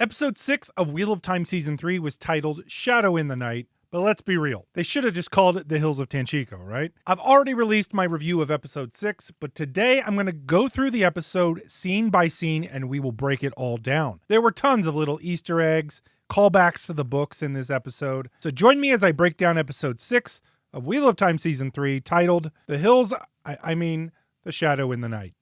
Episode 6 of Wheel of Time Season 3 was titled Shadow in the Night, but let's be real. They should have just called it The Hills of Tanchico, right? I've already released my review of Episode 6, but today I'm going to go through the episode scene by scene and we will break it all down. There were tons of little Easter eggs, callbacks to the books in this episode, so join me as I break down Episode 6 of Wheel of Time Season 3 titled The Hills, The Shadow in the Night.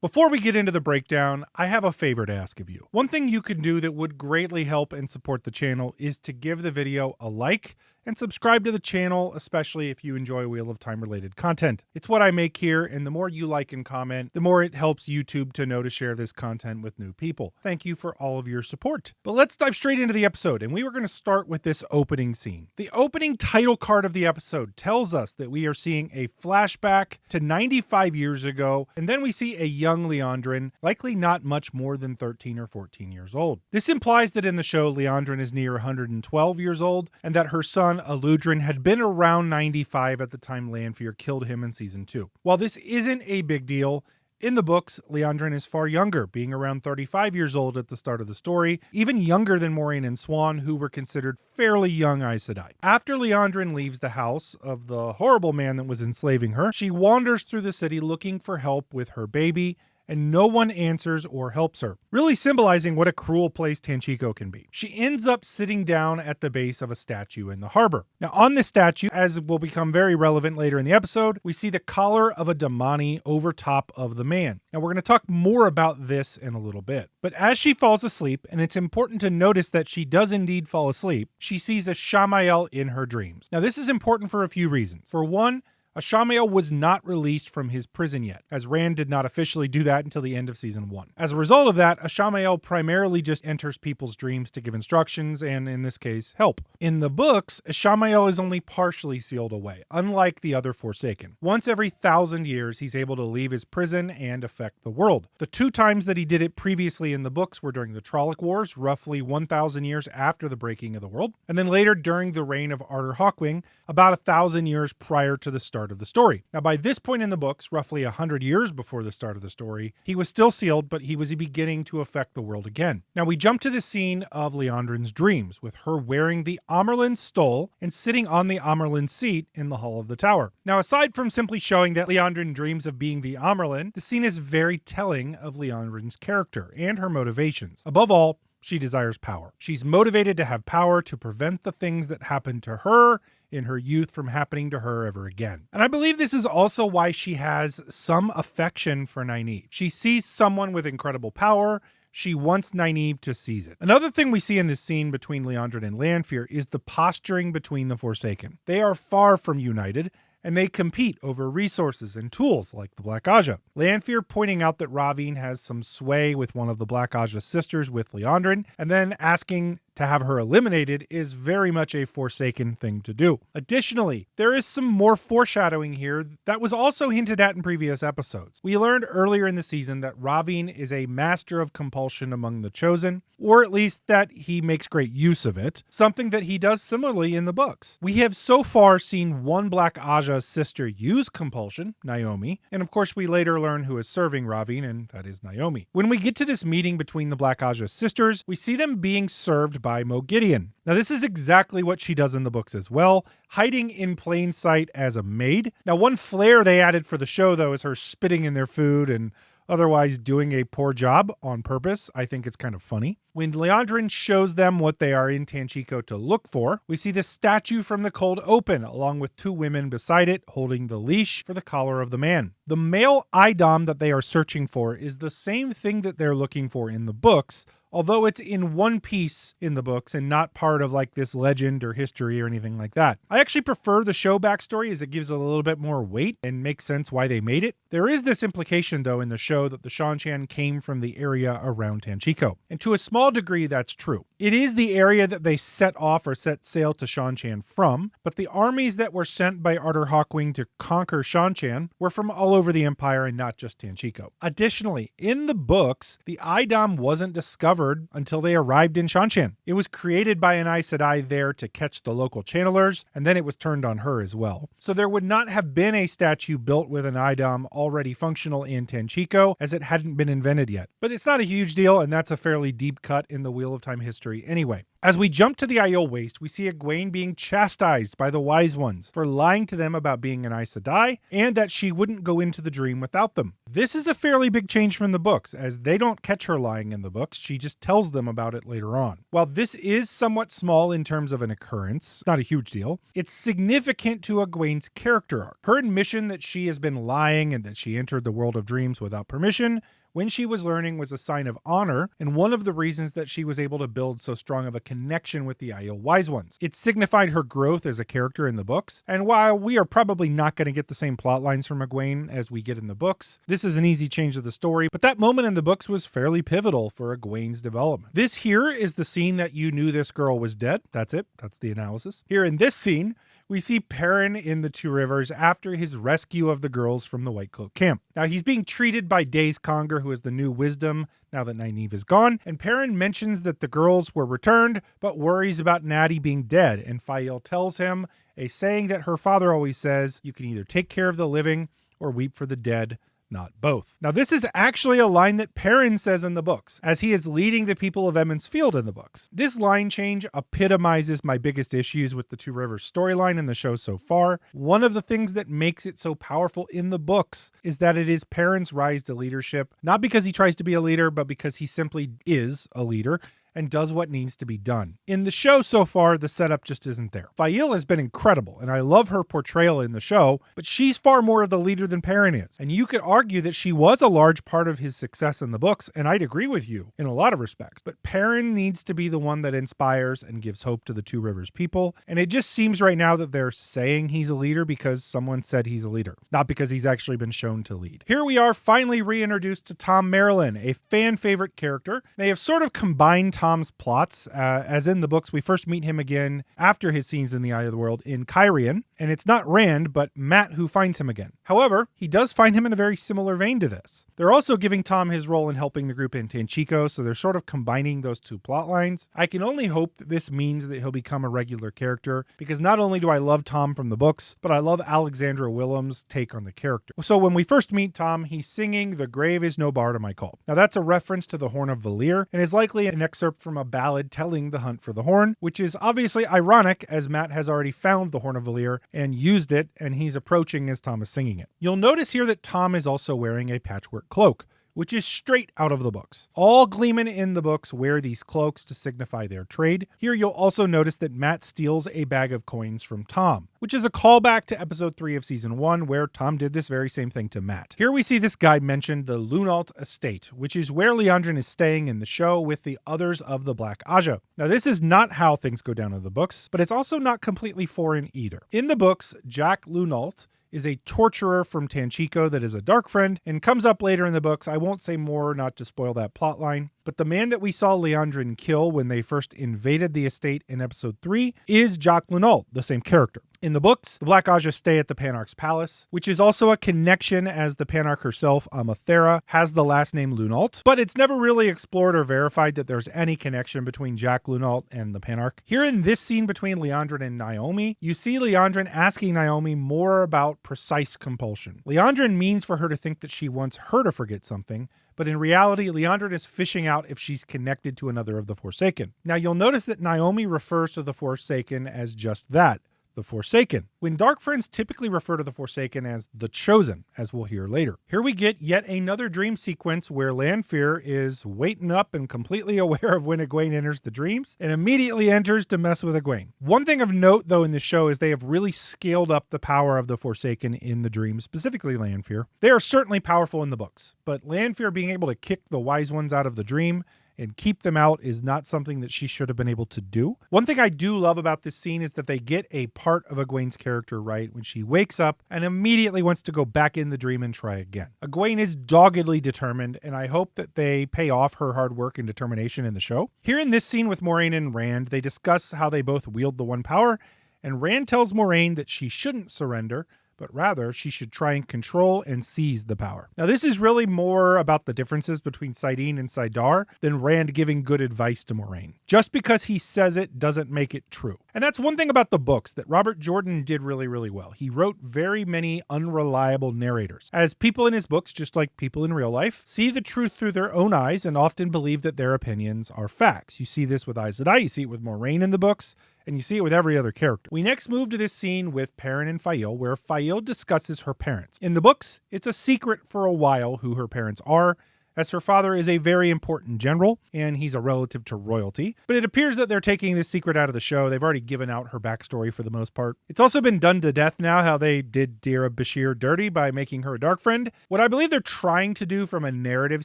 Before we get into the breakdown, I have a favor to ask of you. One thing you can do that would greatly help and support the channel is to give the video a like and subscribe to the channel, especially if you enjoy Wheel of Time related content. It's what I make here, and the more you like and comment, the more it helps YouTube to know to share this content with new people. Thank you for all of your support. But let's dive straight into the episode, and we were going to start with this opening scene. The opening title card of the episode tells us that we are seeing a flashback to 95 years ago, and then we see a young Liandrin, likely not much more than 13 or 14 years old. This implies that in the show, Liandrin is near 112 years old, and that her son, Liandrin, had been around 95 at the time Lanfear killed him in Season 2. While this isn't a big deal, in the books, Liandrin is far younger, being around 35 years old at the start of the story, even younger than Moiraine and Swan, who were considered fairly young Aes Sedai. After Liandrin leaves the house of the horrible man that was enslaving her, she wanders through the city looking for help with her baby, and no one answers or helps her, really symbolizing what a cruel place Tanchico can be. She ends up sitting down at the base of a statue in the harbor. Now, on this statue, as will become very relevant later in the episode, we see the collar of a Damani over top of the man. Now, we're going to talk more about this in a little bit. But as she falls asleep, and it's important to notice that she does indeed fall asleep, she sees a Shamael in her dreams. Now, this is important for a few reasons. For one, Shamael was not released from his prison yet, as Rand did not officially do that until the end of Season 1. As a result of that, Shamael primarily just enters people's dreams to give instructions and, in this case, help. In the books, Shamael is only partially sealed away, unlike the other Forsaken. Once every 1,000 years, he's able to leave his prison and affect the world. The 2 times that he did it previously in the books were during the Trolloc Wars, roughly 1,000 years after the breaking of the world, and then later during the reign of Arthur Hawkwing, about 1,000 years prior to the start of the story. Now, by this point in the books, roughly 100 years before the start of the story, he was still sealed, but he was beginning to affect the world again. Now, we jump to the scene of Liandrin's dreams, with her wearing the Amyrlin stole and sitting on the Amyrlin seat in the hall of the tower. Now, aside from simply showing that Liandrin dreams of being the Amyrlin, the scene is very telling of Liandrin's character and her motivations. Above all, she desires power. She's motivated to have power to prevent the things that happened to her in her youth from happening to her ever again. And I believe this is also why she has some affection for Nynaeve. She sees someone with incredible power. She wants Nynaeve to seize it. Another thing we see in this scene between Liandrin and Lanfear is the posturing between the Forsaken. They are far from united, and they compete over resources and tools like the Black Aja. Lanfear pointing out that Ravine has some sway with one of the Black Aja sisters with Liandrin, and then asking to have her eliminated is very much a Forsaken thing to do. Additionally, there is some more foreshadowing here that was also hinted at in previous episodes. We learned earlier in the season that Ravine is a master of compulsion among the Chosen, or at least that he makes great use of it, something that he does similarly in the books. We have so far seen one Black Aja sister use compulsion, Naomi, and of course we later learn who is serving Ravine, and that is Naomi. When we get to this meeting between the Black Aja sisters, we see them being served by Moghedien. Now, this is exactly what she does in the books as well, hiding in plain sight as a maid. Now, one flair they added for the show, though, is her spitting in their food and otherwise doing a poor job on purpose. I think it's kind of funny. When Liandrin shows them what they are in Tanchico to look for, we see the statue from the cold open, along with 2 women beside it holding the leash for the collar of the man. The male Idam that they are searching for is the same thing that they're looking for in the books, although it's in one piece in the books and not part of like this legend or history or anything like that. I actually prefer the show backstory as it gives it a little bit more weight and makes sense why they made it. There is this implication though in the show that the Seanchan came from the area around Tanchico, and to a small degree that's true. It is the area that they set off or set sail to Seanchan from, but the armies that were sent by Arthur Hawkwing to conquer Seanchan were from all over the Empire and not just Tanchico. Additionally, in the books, the Idam wasn't discovered uncovered until they arrived in Shanshan. It was created by an Aes Sedai there to catch the local channelers, and then it was turned on her as well. So there would not have been a statue built with an Idom already functional in Tanchico, as it hadn't been invented yet. But it's not a huge deal, and that's a fairly deep cut in the Wheel of Time history anyway. As we jump to the Aiel Waste, we see Egwene being chastised by the Wise Ones for lying to them about being an Aes Sedai, and that she wouldn't go into the dream without them. This is a fairly big change from the books, as they don't catch her lying in the books, she just tells them about it later on. While this is somewhat small in terms of an occurrence, not a huge deal, it's significant to Egwene's character arc. Her admission that she has been lying and that she entered the world of dreams without permission when she was learning was a sign of honor, and one of the reasons that she was able to build so strong of a connection with the Aiel Wise Ones. It signified her growth as a character in the books, and while we are probably not going to get the same plot lines from Egwene as we get in the books, this is an easy change of the story, but that moment in the books was fairly pivotal for Egwene's development. This here is the scene that you knew this girl was dead. That's it. That's the analysis. Here in this scene, we see Perrin in the Two Rivers after his rescue of the girls from the White Cloak camp. Now, he's being treated by Daze Conger, who is the new wisdom now that Nynaeve is gone, and Perrin mentions that the girls were returned, but worries about Natty being dead, and Fael tells him a saying that her father always says, you can either take care of the living or weep for the dead, not both. Now, this is actually a line that Perrin says in the books, as he is leading the people of Emond's Field in the books. This line change epitomizes my biggest issues with the Two Rivers storyline in the show so far. One of the things that makes it so powerful in the books is that it is Perrin's rise to leadership, not because he tries to be a leader, but because he simply is a leader and does what needs to be done. In the show so far, the setup just isn't there. Fael has been incredible, and I love her portrayal in the show, but she's far more of the leader than Perrin is. And you could argue that she was a large part of his success in the books, and I'd agree with you in a lot of respects. But Perrin needs to be the one that inspires and gives hope to the Two Rivers people, and it just seems right now that they're saying he's a leader because someone said he's a leader, not because he's actually been shown to lead. Here we are finally reintroduced to Thom Merrilin, a fan favorite character. They have sort of combined Thom's plots, as in the books we first meet him again after his scenes in the Eye of the World in Cairhien, and it's not Rand but Mat who finds him again. However, he does find him in a very similar vein to this. They're also giving Thom his role in helping the group in Tanchico, so they're sort of combining those two plot lines. I can only hope that this means that he'll become a regular character, because not only do I love Thom from the books, but I love Alexandra Willem's take on the character. So when we first meet Thom, he's singing "The Grave is No Bar to My Call." Now that's a reference to the Horn of Valir, and is likely an excerpt from a ballad telling the hunt for the horn, which is obviously ironic as Mat has already found the Horn of Valir and used it, and he's approaching as Thom is singing it. You'll notice here that Thom is also wearing a patchwork cloak, which is straight out of the books. All Gleemen in the books wear these cloaks to signify their trade. Here you'll also notice that Mat steals a bag of coins from Thom, which is a callback to episode 3 of season 1, where Thom did this very same thing to Mat. Here we see this guide mention the Lunalt Estate, which is where Liandrin is staying in the show with the others of the Black Aja. Now this is not how things go down in the books, but it's also not completely foreign either. In the books, Jack Lunalt is a torturer from Tanchico that is a dark friend and comes up later in the books. I won't say more not to spoil that plot line, but the man that we saw Liandrin kill when they first invaded the estate in episode 3 is Jack Lunalt, the same character. In the books, the Black Aja stay at the Panarch's palace, which is also a connection as the Panarch herself, Amathera, has the last name Lunalt, but it's never really explored or verified that there's any connection between Jack Lunalt and the Panarch. Here in this scene between Liandrin and Naomi, you see Liandrin asking Naomi more about precise compulsion. Liandrin means for her to think that she wants her to forget something, but in reality, Liandrin is fishing out if she's connected to another of the Forsaken. Now you'll notice that Naomi refers to the Forsaken as just that, the Forsaken, when dark friends typically refer to the Forsaken as the Chosen, as we'll hear later. Here we get yet another dream sequence where Lanfear is waiting up and completely aware of when Egwene enters the dreams, and immediately enters to mess with Egwene. One thing of note, though, in the show is they have really scaled up the power of the Forsaken in the dreams, specifically Lanfear. They are certainly powerful in the books, but Lanfear being able to kick the Wise Ones out of the dream and keep them out is not something that she should have been able to do. One thing I do love about this scene is that they get a part of Egwene's character right when she wakes up and immediately wants to go back in the dream and try again. Egwene is doggedly determined, and I hope that they pay off her hard work and determination in the show. Here in this scene with Moiraine and Rand, they discuss how they both wield the one power, and Rand tells Moiraine that she shouldn't surrender, but rather she should try and control and seize the power. Now, this is really more about the differences between Saidin and Saidar than Rand giving good advice to Moiraine. Just because he says it doesn't make it true. And that's one thing about the books that Robert Jordan did really, really well. He wrote very many unreliable narrators, as people in his books, just like people in real life, see the truth through their own eyes and often believe that their opinions are facts. You see this with Aes Sedai, you see it with Moiraine in the books, and you see it with every other character. We next move to this scene with Perrin and Fail, where Fail discusses her parents. In the books, it's a secret for a while who her parents are, as her father is a very important general, and he's a relative to royalty. But it appears that they're taking this secret out of the show. They've already given out her backstory for the most part. It's also been done to death now, how they did Dira Bashir dirty by making her a dark friend. What I believe they're trying to do from a narrative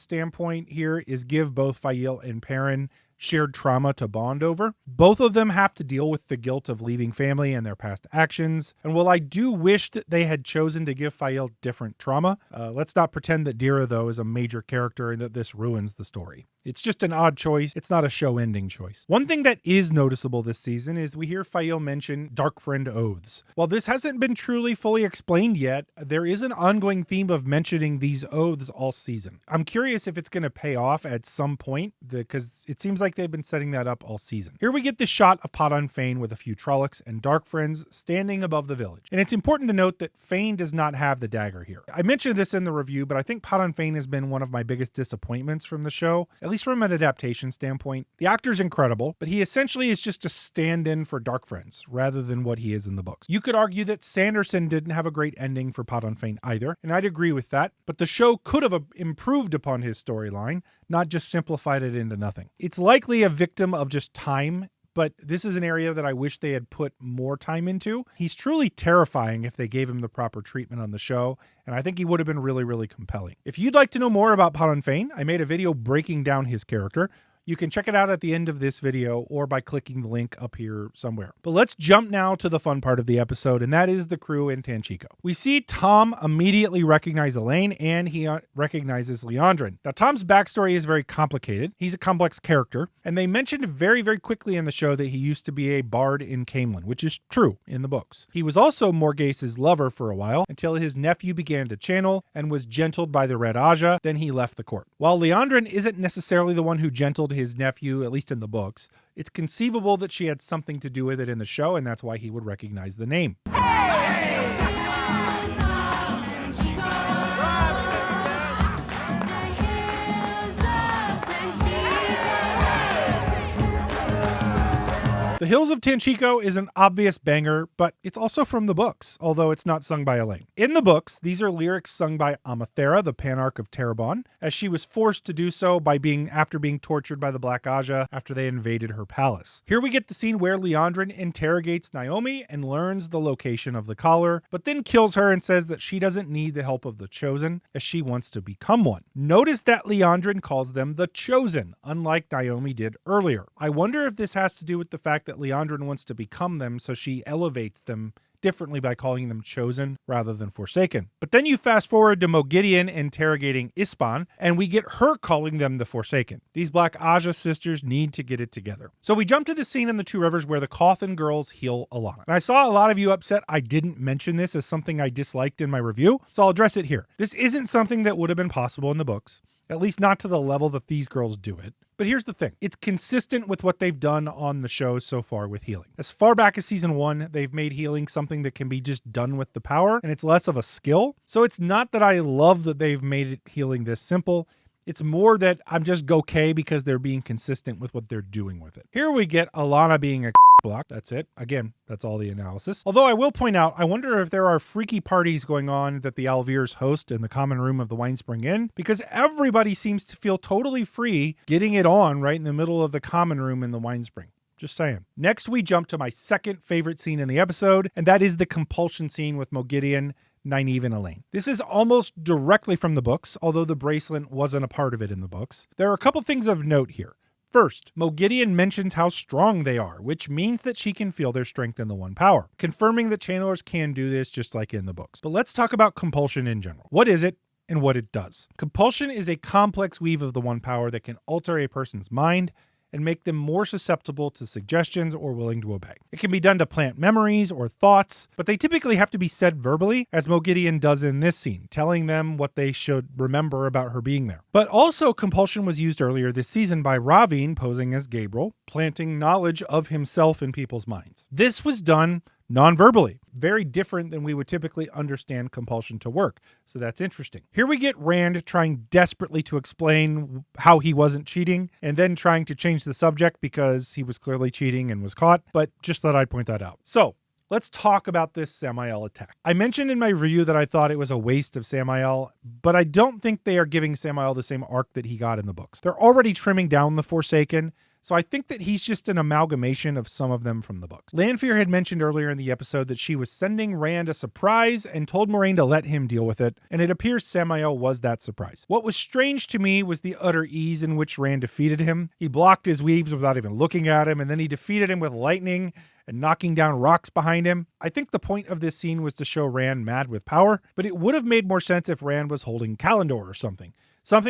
standpoint here is give both Fail and Perrin shared trauma to bond over. Both of them have to deal with the guilt of leaving family and their past actions. And while I do wish that they had chosen to give Fael different trauma, let's not pretend that Dira, though, is a major character and that this ruins the story. It's just an odd choice. It's not a show-ending choice. One thing that is noticeable this season is we hear Fael mention Dark Friend oaths. While this hasn't been truly fully explained yet, there is an ongoing theme of mentioning these oaths all season. I'm curious if it's going to pay off at some point, because it seems like they've been setting that up all season. Here we get the shot of Padan Fain with a few Trollocs and Dark Friends standing above the village. And it's important to note that Fain does not have the dagger here. I mentioned this in the review, but I think Padan Fain has been one of my biggest disappointments from the show, at least from an adaptation standpoint. The actor's incredible, but he essentially is just a stand-in for Dark Friends, rather than what he is in the books. You could argue that Sanderson didn't have a great ending for Padan Fain either, and I'd agree with that, but the show could have improved upon his storyline, not just simplified it into nothing. It's likely a victim of just time, but this is an area that I wish they had put more time into. He's truly terrifying if they gave him the proper treatment on the show, and I think he would have been really, really compelling. If you'd like to know more about Padan Fain, I made a video breaking down his character. You can check it out at the end of this video or by clicking the link up here somewhere. But let's jump now to the fun part of the episode, and that is the crew in Tanchico. We see Thom immediately recognize Elaine, and he recognizes Liandrin. Now, Thom's backstory is very complicated. He's a complex character, and they mentioned very, very quickly in the show that he used to be a bard in Caemlyn, which is true in the books. He was also Morghase's lover for a while, until his nephew began to channel and was gentled by the Red Aja, then he left the court. While Liandrin isn't necessarily the one who gentled his nephew, at least in the books, it's conceivable that she had something to do with it in the show, and that's why he would recognize the name. The Hills of Tanchico is an obvious banger, but it's also from the books, although it's not sung by Elaine. In the books, these are lyrics sung by Amathera, the Panarch of Terrebonne, as she was forced to do so after being tortured by the Black Aja after they invaded her palace. Here we get the scene where Liandrin interrogates Naomi and learns the location of the collar, but then kills her and says that she doesn't need the help of the Chosen, as she wants to become one. Notice that Liandrin calls them the Chosen, unlike Naomi did earlier. I wonder if this has to do with the fact that Liandrin wants to become them, so she elevates them differently by calling them Chosen rather than Forsaken. But then you fast forward to Moghedien interrogating Ispan, and we get her calling them the Forsaken. These Black Aja sisters need to get it together. So we jump to the scene in the Two Rivers where the Cawthon girls heal Alanna. And I saw a lot of you upset I didn't mention this as something I disliked in my review, so I'll address it here. This isn't something that would have been possible in the books, at least not to the level that these girls do it. But here's the thing. It's consistent with what they've done on the show so far with healing. As far back as season 1, they've made healing something that can be just done with the power, and it's less of a skill. So it's not that I love that they've made healing this simple. It's more that I'm just okay because they're being consistent with what they're doing with it. Here we get Alanna being a block. That's it. Again, that's all the analysis. Although I will point out, I wonder if there are freaky parties going on that the Alvirs host in the common room of the Winespring Inn, because everybody seems to feel totally free getting it on right in the middle of the common room in the Winespring. Just saying. Next, we jump to my second favorite scene in the episode, and that is the compulsion scene with Moghedien, Nynaeve, and Elaine. This is almost directly from the books, although the bracelet wasn't a part of it in the books. There are a couple things of note here. First, Moghedien mentions how strong they are, which means that she can feel their strength in the One Power, confirming that channelers can do this just like in the books. But let's talk about compulsion in general. What is it and what it does? Compulsion is a complex weave of the One Power that can alter a person's mind and make them more susceptible to suggestions or willing to obey. It can be done to plant memories or thoughts, but they typically have to be said verbally, as Mo Gideon does in this scene, telling them what they should remember about her being there. But also, compulsion was used earlier this season by Ravine posing as Gabriel, planting knowledge of himself in people's minds. This was done non-verbally, very different than we would typically understand compulsion to work. So that's interesting. Here we get Rand trying desperately to explain how he wasn't cheating, and then trying to change the subject because he was clearly cheating and was caught, but just thought I'd point that out. So let's talk about this Samael attack. I mentioned in my review that I thought it was a waste of Samael, but I don't think they are giving Samael the same arc that he got in the books. They're already trimming down the Forsaken, so I think that he's just an amalgamation of some of them from the books. Lanfear had mentioned earlier in the episode that she was sending Rand a surprise and told Moiraine to let him deal with it, and it appears Samael was that surprise. What was strange to me was the utter ease in which Rand defeated him. He blocked his weaves without even looking at him, and then he defeated him with lightning and knocking down rocks behind him. I think the point of this scene was to show Rand mad with power, but it would have made more sense if Rand was holding Kalandor or something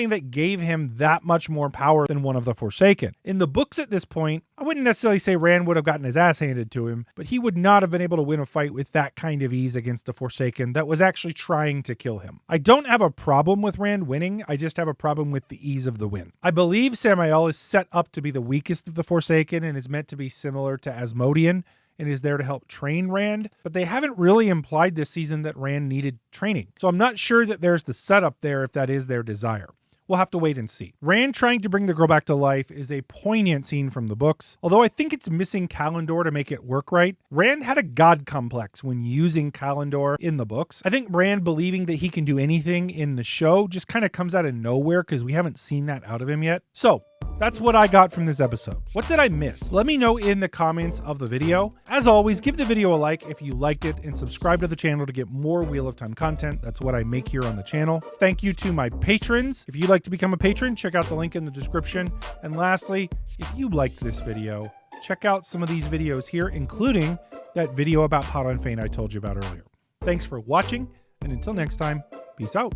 that gave him that much more power than one of the Forsaken. In the books at this point, I wouldn't necessarily say Rand would have gotten his ass handed to him, but he would not have been able to win a fight with that kind of ease against a Forsaken that was actually trying to kill him. I don't have a problem with Rand winning, I just have a problem with the ease of the win. I believe Samael is set up to be the weakest of the Forsaken and is meant to be similar to Asmodean, and is there to help train Rand, but they haven't really implied this season that Rand needed training. So I'm not sure that there's the setup there if that is their desire. We'll have to wait and see. Rand trying to bring the girl back to life is a poignant scene from the books, although I think it's missing Kalandor to make it work right. Rand had a god complex when using Kalandor in the books. I think Rand believing that he can do anything in the show just kind of comes out of nowhere because we haven't seen that out of him yet. So that's what I got from this episode. What did I miss? Let me know in the comments of the video. As always, give the video a like if you liked it and subscribe to the channel to get more Wheel of Time content. That's what I make here on the channel. Thank you to my patrons. If you'd like to become a patron, check out the link in the description. And lastly, if you liked this video, check out some of these videos here, including that video about Padan Fain I told you about earlier. Thanks for watching, and until next time, peace out.